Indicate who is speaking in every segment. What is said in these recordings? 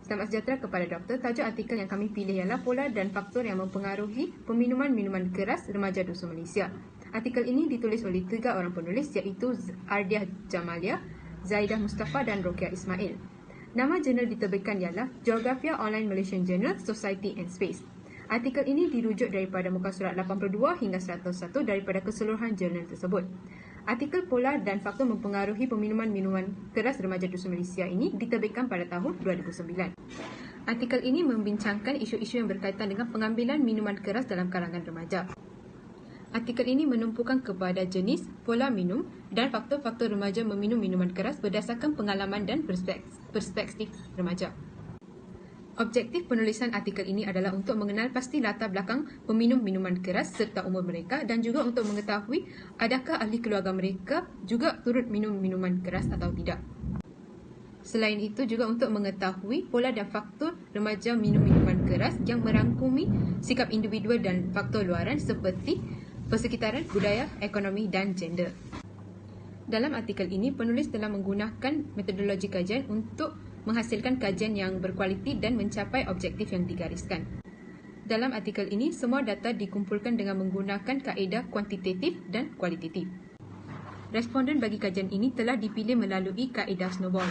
Speaker 1: Selamat sejahtera kepada doktor. Tajuk artikel yang kami pilih ialah pola dan faktor yang mempengaruhi peminuman-minuman keras remaja dusun Malaysia. Artikel ini ditulis oleh 3 orang penulis iaitu Ardiah Jamalia, Zaidah Mustafa dan Rokia Ismail. Nama jurnal diterbitkan ialah Geografia Online Malaysian Journal, Society and Space. Artikel ini dirujuk daripada muka surat 82 hingga 101 daripada keseluruhan jurnal tersebut. Artikel pola dan faktor mempengaruhi peminuman-minuman keras remaja dusun Malaysia ini diterbitkan pada tahun 2009. Artikel ini membincangkan isu-isu yang berkaitan dengan pengambilan minuman keras dalam kalangan remaja. Artikel ini menumpukan kepada jenis, pola minum dan faktor-faktor remaja meminum minuman keras berdasarkan pengalaman dan perspektif remaja. Objektif penulisan artikel ini adalah untuk mengenal pasti latar belakang peminum minuman keras serta umur mereka dan juga untuk mengetahui adakah ahli keluarga mereka juga turut minum minuman keras atau tidak. Selain itu juga untuk mengetahui pola dan faktor remaja minum minuman keras yang merangkumi sikap individual dan faktor luaran seperti persekitaran, budaya, ekonomi dan gender. Dalam artikel ini, penulis telah menggunakan metodologi kajian untuk menghasilkan kajian yang berkualiti dan mencapai objektif yang digariskan. Dalam artikel ini, semua data dikumpulkan dengan menggunakan kaedah kuantitatif dan kualitatif. Responden bagi kajian ini telah dipilih melalui kaedah snowball.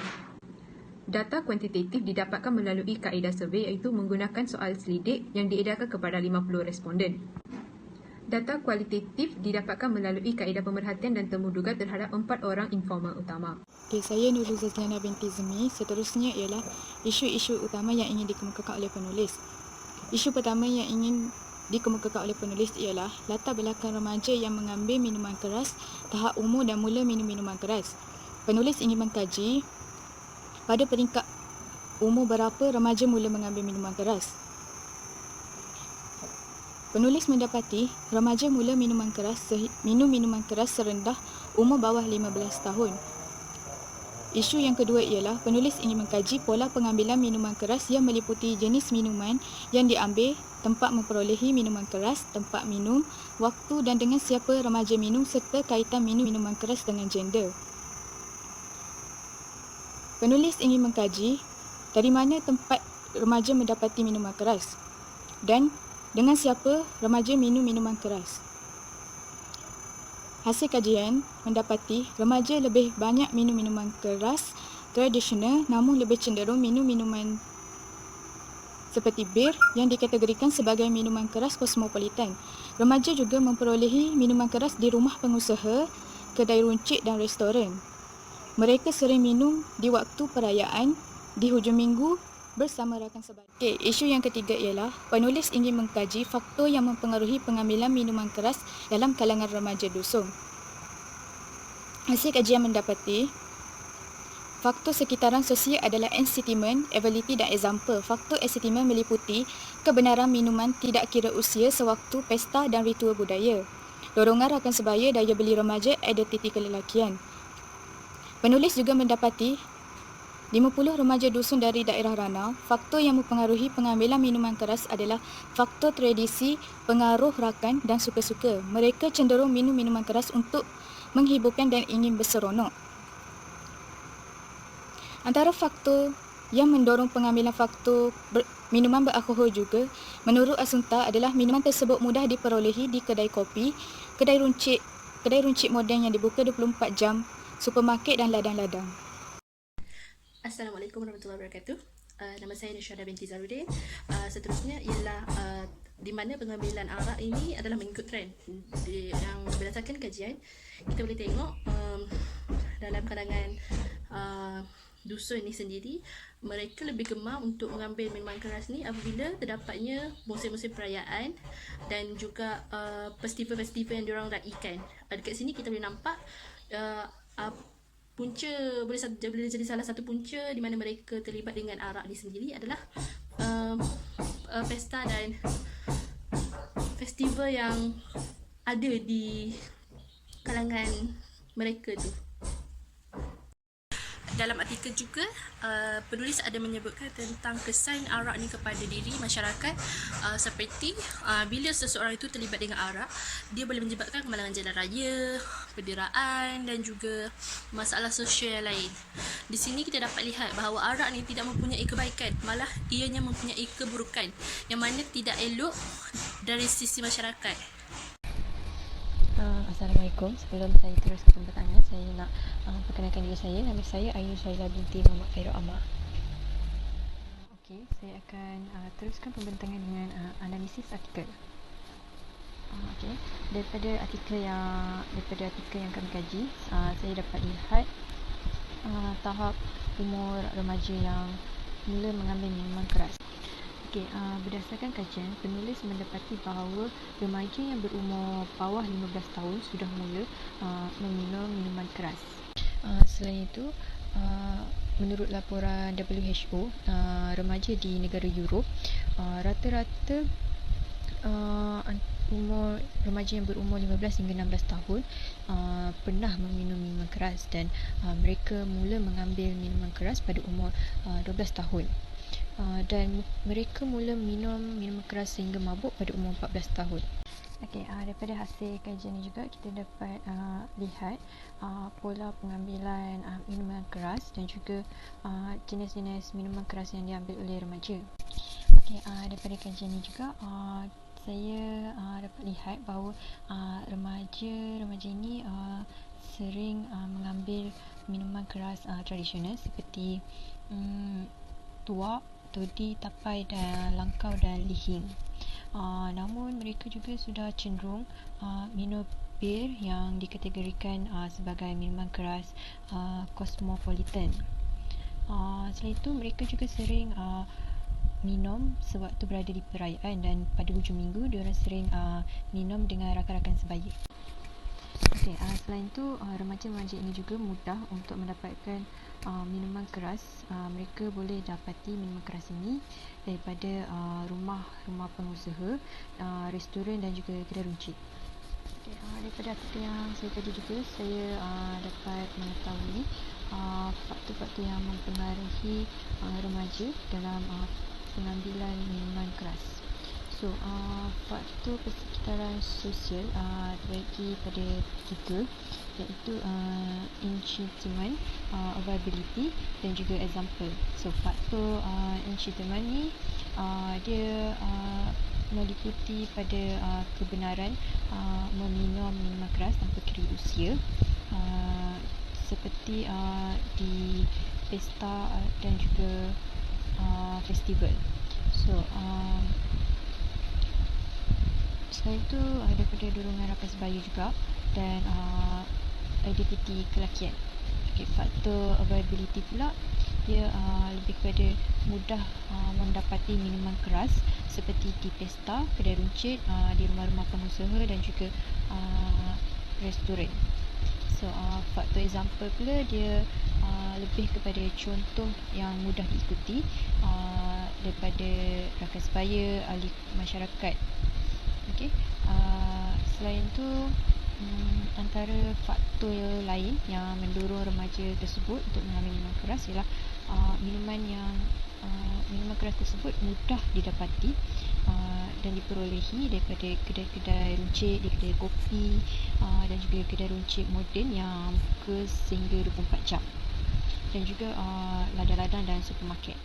Speaker 1: Data kuantitatif didapatkan melalui kaedah survey iaitu menggunakan soal selidik yang diedarkan kepada 50 responden. Data kualitatif didapatkan melalui kaedah pemerhatian dan temuduga terhadap 4 orang informal utama.
Speaker 2: Okay, saya Nurul Zazliana binti Zemi. Seterusnya ialah isu-isu utama yang ingin dikemukakan oleh penulis. Isu pertama yang ingin dikemukakan oleh penulis ialah latar belakang remaja yang mengambil minuman keras, tahap umur dan mula minum minuman keras. Penulis ingin mengkaji pada peringkat umur berapa remaja mula mengambil minuman keras. Penulis mendapati remaja mula minum minuman keras serendah umur bawah 15 tahun. Isu yang kedua ialah penulis ingin mengkaji pola pengambilan minuman keras yang meliputi jenis minuman yang diambil, tempat memperolehi minuman keras, tempat minum, waktu dan dengan siapa remaja minum serta kaitan minum minuman keras dengan gender. Penulis ingin mengkaji dari mana tempat remaja mendapati minuman keras dan dengan siapa remaja minum minuman keras. Hasil kajian mendapati remaja lebih banyak minum minuman keras tradisional namun lebih cenderung minum minuman seperti bir yang dikategorikan sebagai minuman keras kosmopolitan. Remaja juga memperolehi minuman keras di rumah pengusaha, kedai runcit dan restoran. Mereka sering minum di waktu perayaan, di hujung minggu bersama rakan sebagai. Okay, isu yang ketiga ialah penulis ingin mengkaji faktor yang mempengaruhi pengambilan minuman keras dalam kalangan remaja dusun. Hasil kajian mendapati faktor sekitaran sosial adalah sentiment, ability dan example. Faktor sentiment meliputi kebenaran minuman tidak kira usia sewaktu pesta dan ritual budaya. Dorongan rakan sebaya, daya beli remaja, identiti kelelakian. Penulis juga mendapati 50 remaja dusun dari daerah Ranau. Faktor yang mempengaruhi pengambilan minuman keras adalah faktor tradisi, pengaruh rakan dan suka-suka. Mereka cenderung minum minuman keras untuk menghiburkan dan ingin berseronok. Antara faktor yang mendorong pengambilan faktor minuman beralkohol juga, menurut Asunta, adalah minuman tersebut mudah diperolehi di kedai kopi, kedai runcit moden yang dibuka 24 jam, supermarket dan ladang-ladang.
Speaker 3: Assalamualaikum warahmatullahi wabarakatuh. Nama saya Nishada binti Zarudin. Seterusnya ialah di mana pengambilan arak ini adalah mengikut trend. Yang berdasarkan kajian, kita boleh tengok dalam kalangan dusun ini sendiri, mereka lebih gemar untuk mengambil minuman keras ni apabila terdapatnya musim-musim perayaan dan juga festival-festival yang diorang raikan. Dekat sini kita boleh nampak punca boleh jadi salah satu punca di mana mereka terlibat dengan arak ni sendiri adalah pesta dan festival yang ada di kalangan mereka tu. dalam artikel juga penulis ada menyebutkan tentang kesan arak ni kepada diri masyarakat, seperti bila seseorang itu terlibat dengan arak, dia boleh menyebabkan kemalangan jalan raya, penderaan dan juga masalah sosial yang lain. Di sini kita dapat lihat bahawa arak ni tidak mempunyai kebaikan, malah ianya mempunyai keburukan yang mana tidak elok dari sisi masyarakat.
Speaker 4: Assalamualaikum. Sebelum saya teruskan pertanyaan, saya nak perkenalkan diri saya. Nama saya Ayu Syailah binti Muhammad Khairul Amar. Okey, saya akan teruskan pembentangan dengan analisis artikel. Okey, daripada artikel yang kami kaji, saya dapat lihat tahap umur remaja yang mula mengambil minuman keras. Okey, berdasarkan kajian, penulis mendapati bahawa remaja yang berumur bawah 15 tahun sudah mula meminum minuman keras. Selain itu, menurut laporan WHO, remaja di negara Europe, rata-rata umur remaja yang berumur 15 hingga 16 tahun pernah meminum minuman keras dan mereka mula mengambil minuman keras pada umur 12 tahun. Dan mereka mula minum minuman keras sehingga mabuk pada umur 14 tahun. Okey, daripada hasil kajian ini juga kita dapat lihat pola pengambilan minuman keras dan juga jenis-jenis minuman keras yang diambil oleh remaja. Okey, daripada kajian ini juga saya dapat lihat bahawa remaja ini sering mengambil minuman keras tradisional seperti tuak, toddy, tapai dan langkau dan lihing. Namun mereka juga sudah cenderung minum bir yang dikategorikan sebagai minuman keras cosmopolitan. Selain itu mereka juga sering minum sewaktu berada di perayaan dan pada hujung minggu diorang sering minum dengan rakan-rakan sebaya. Okey, selain itu remaja-remaja ini juga mudah untuk mendapatkan minuman keras. Mereka boleh dapati minuman keras ini daripada rumah-rumah pengusaha, restoran dan juga kedai runcit. Okay, daripada artikel yang saya kaji juga, saya dapat mengetahui faktor-faktor yang mempengaruhi remaja dalam pengambilan minuman keras. So, faktor persekitaran sosial terbagi pada 3, iaitu enchantment, availability dan juga example. So, faktor enchantment ni dia meliputi pada kebenaran meminum minuman keras tanpa kira usia, seperti di pesta dan juga festival. So, selain itu daripada dorongan rakan sebaya juga dan identiti kelakian. Okay, faktor availability pula dia lebih kepada mudah mendapati minuman keras seperti di pesta, kedai runcit, di rumah-rumah pengusaha dan juga restoran. So, faktor example pula dia lebih kepada contoh yang mudah diikuti daripada rakan sebaya, ahli masyarakat. Okay. Selain itu, antara faktor lain yang mendorong remaja tersebut untuk mengambil minuman keras ialah minuman keras tersebut mudah didapati dan diperolehi daripada kedai-kedai runcit, kedai kopi dan juga kedai runcit moden yang buka sehingga 24 jam dan juga ladang-ladang dan supermarket.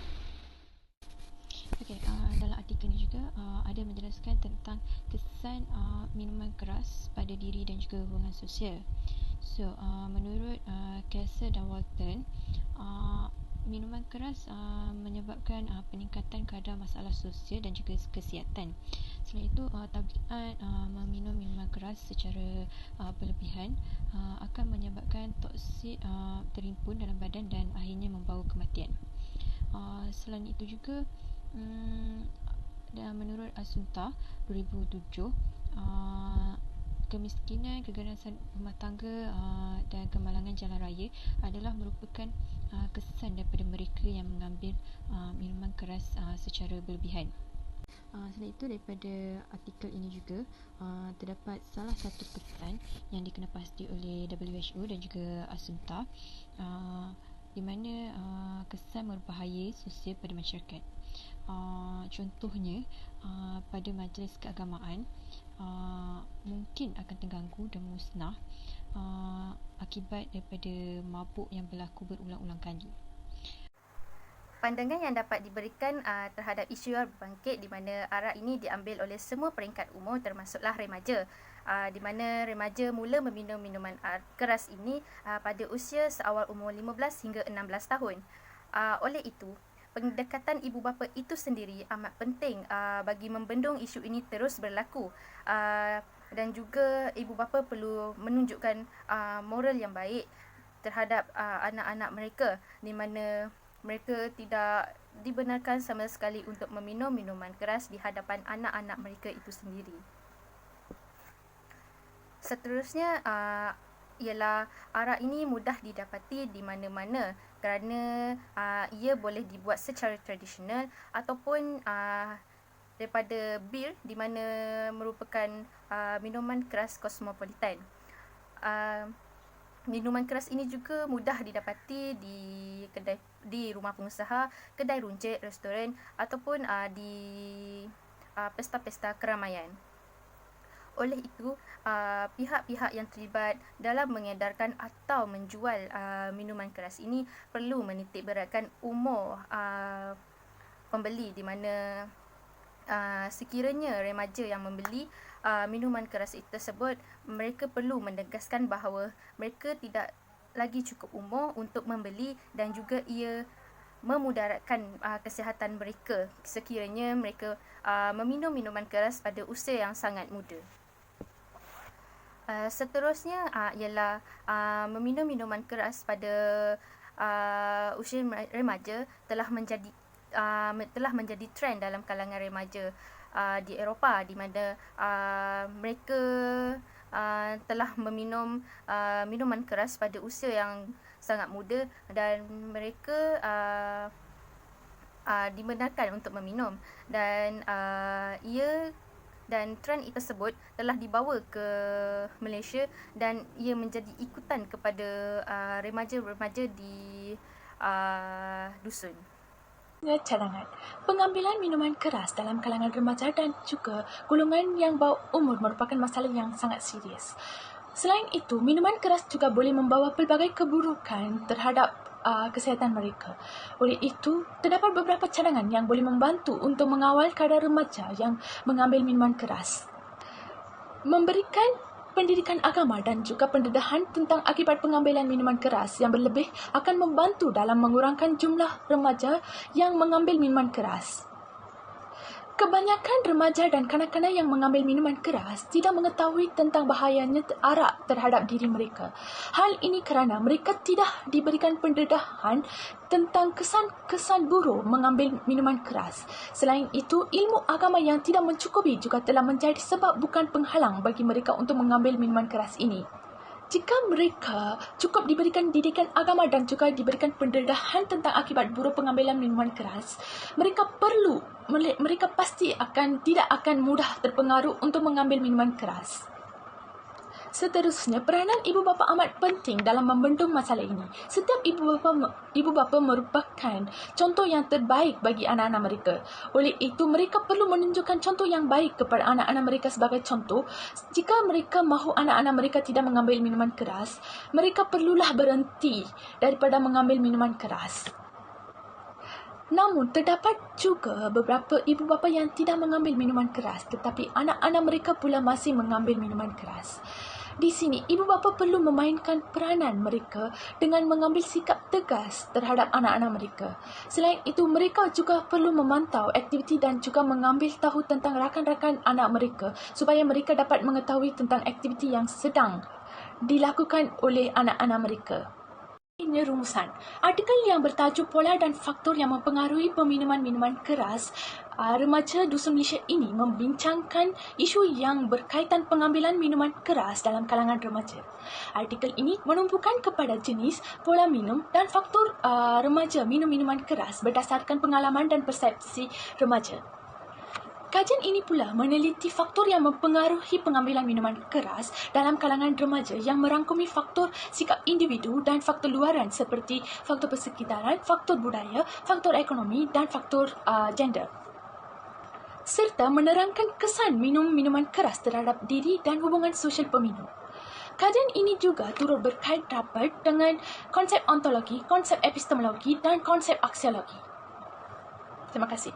Speaker 4: Okay, dalam artikel ini juga ada menjelaskan tentang kesan minuman keras pada diri dan juga hubungan sosial. So, menurut Kessler dan Walton, minuman keras menyebabkan peningkatan kadar masalah sosial dan juga kesihatan. Selain itu, tabiat meminum minuman keras secara berlebihan akan menyebabkan toksik terhimpun dalam badan dan akhirnya membawa kematian. Selain itu juga, dan menurut Assunta 2007, kemiskinan, keganasan rumah tangga dan kemalangan jalan raya adalah merupakan kesan daripada mereka yang mengambil minuman keras secara berlebihan. Selain itu, daripada artikel ini juga terdapat salah satu kesan yang dikenapasti oleh WHO dan juga Assunta, di mana kesan berbahaya sosial pada masyarakat. Contohnya, pada majlis keagamaan mungkin akan terganggu dan musnah akibat daripada mabuk yang berlaku berulang-ulang kali.
Speaker 5: Pandangan yang dapat diberikan terhadap isu yang berbangkit di mana arak ini diambil oleh semua peringkat umur termasuklah remaja, di mana remaja mula meminum minuman keras ini pada usia seawal umur 15 hingga 16 tahun. Oleh itu, pendekatan ibu bapa itu sendiri amat penting bagi membendung isu ini terus berlaku, dan juga ibu bapa perlu menunjukkan moral yang baik terhadap anak-anak mereka, di mana mereka tidak dibenarkan sama sekali untuk meminum minuman keras di hadapan anak-anak mereka itu sendiri. Seterusnya ialah arak ini mudah didapati di mana-mana kerana ia boleh dibuat secara tradisional ataupun daripada bir, di mana merupakan minuman keras kosmopolitan. Minuman keras ini juga mudah didapati di rumah pengusaha, kedai runcit, restoran ataupun di pesta-pesta keramaian. Oleh itu, pihak-pihak yang terlibat dalam mengedarkan atau menjual minuman keras ini perlu menitik beratkan umur pembeli, di mana sekiranya remaja yang membeli minuman keras tersebut, mereka perlu menegaskan bahawa mereka tidak lagi cukup umur untuk membeli dan juga ia memudaratkan kesihatan mereka sekiranya mereka meminum minuman keras pada usia yang sangat muda. Seterusnya ialah meminum minuman keras pada usia remaja telah menjadi trend dalam kalangan remaja di Eropah, di mana mereka telah meminum minuman keras pada usia yang sangat muda dan mereka dibenarkan untuk meminum, dan trend tersebut telah dibawa ke Malaysia dan ia menjadi ikutan kepada remaja-remaja di dusun.
Speaker 6: Cadangan. Pengambilan minuman keras dalam kalangan remaja dan juga golongan yang bawah umur merupakan masalah yang sangat serius. Selain itu, minuman keras juga boleh membawa pelbagai keburukan terhadap kesihatan mereka. Oleh itu, terdapat beberapa cadangan yang boleh membantu untuk mengawal kadar remaja yang mengambil minuman keras. Memberikan pendidikan agama dan juga pendedahan tentang akibat pengambilan minuman keras yang berlebih akan membantu dalam mengurangkan jumlah remaja yang mengambil minuman keras. Kebanyakan remaja dan kanak-kanak yang mengambil minuman keras tidak mengetahui tentang bahayanya arak terhadap diri mereka. Hal ini kerana mereka tidak diberikan pendedahan tentang kesan-kesan buruk mengambil minuman keras. Selain itu, ilmu agama yang tidak mencukupi juga telah menjadi sebab bukan penghalang bagi mereka untuk mengambil minuman keras ini. Jika mereka cukup diberikan didikan agama dan juga diberikan pendedahan tentang akibat buruk pengambilan minuman keras, mereka pasti tidak akan mudah terpengaruh untuk mengambil minuman keras. Seterusnya, peranan ibu bapa amat penting dalam membendung masalah ini. Setiap ibu bapa merupakan contoh yang terbaik bagi anak-anak mereka. Oleh itu, mereka perlu menunjukkan contoh yang baik kepada anak-anak mereka sebagai contoh. Jika mereka mahu anak-anak mereka tidak mengambil minuman keras, mereka perlulah berhenti daripada mengambil minuman keras. Namun, terdapat juga beberapa ibu bapa yang tidak mengambil minuman keras, tetapi anak-anak mereka pula masih mengambil minuman keras. Di sini, ibu bapa perlu memainkan peranan mereka dengan mengambil sikap tegas terhadap anak-anak mereka. Selain itu, mereka juga perlu memantau aktiviti dan juga mengambil tahu tentang rakan-rakan anak mereka supaya mereka dapat mengetahui tentang aktiviti yang sedang dilakukan oleh anak-anak mereka. Ini rumusan. Artikel yang bertajuk Pola dan Faktor yang Mempengaruhi Peminuman-Minuman Keras Remaja Dusun Malaysia ini membincangkan isu yang berkaitan pengambilan minuman keras dalam kalangan remaja. Artikel ini menumpukan kepada jenis, pola minum dan faktor remaja minum minuman keras berdasarkan pengalaman dan persepsi remaja. Kajian ini pula meneliti faktor yang mempengaruhi pengambilan minuman keras dalam kalangan remaja yang merangkumi faktor sikap individu dan faktor luaran seperti faktor persekitaran, faktor budaya, faktor ekonomi dan faktor gender. Serta menerangkan kesan minum minuman keras terhadap diri dan hubungan sosial peminum. Kajian ini juga turut berkait rapat dengan konsep ontologi, konsep epistemologi dan konsep aksiologi. Terima kasih.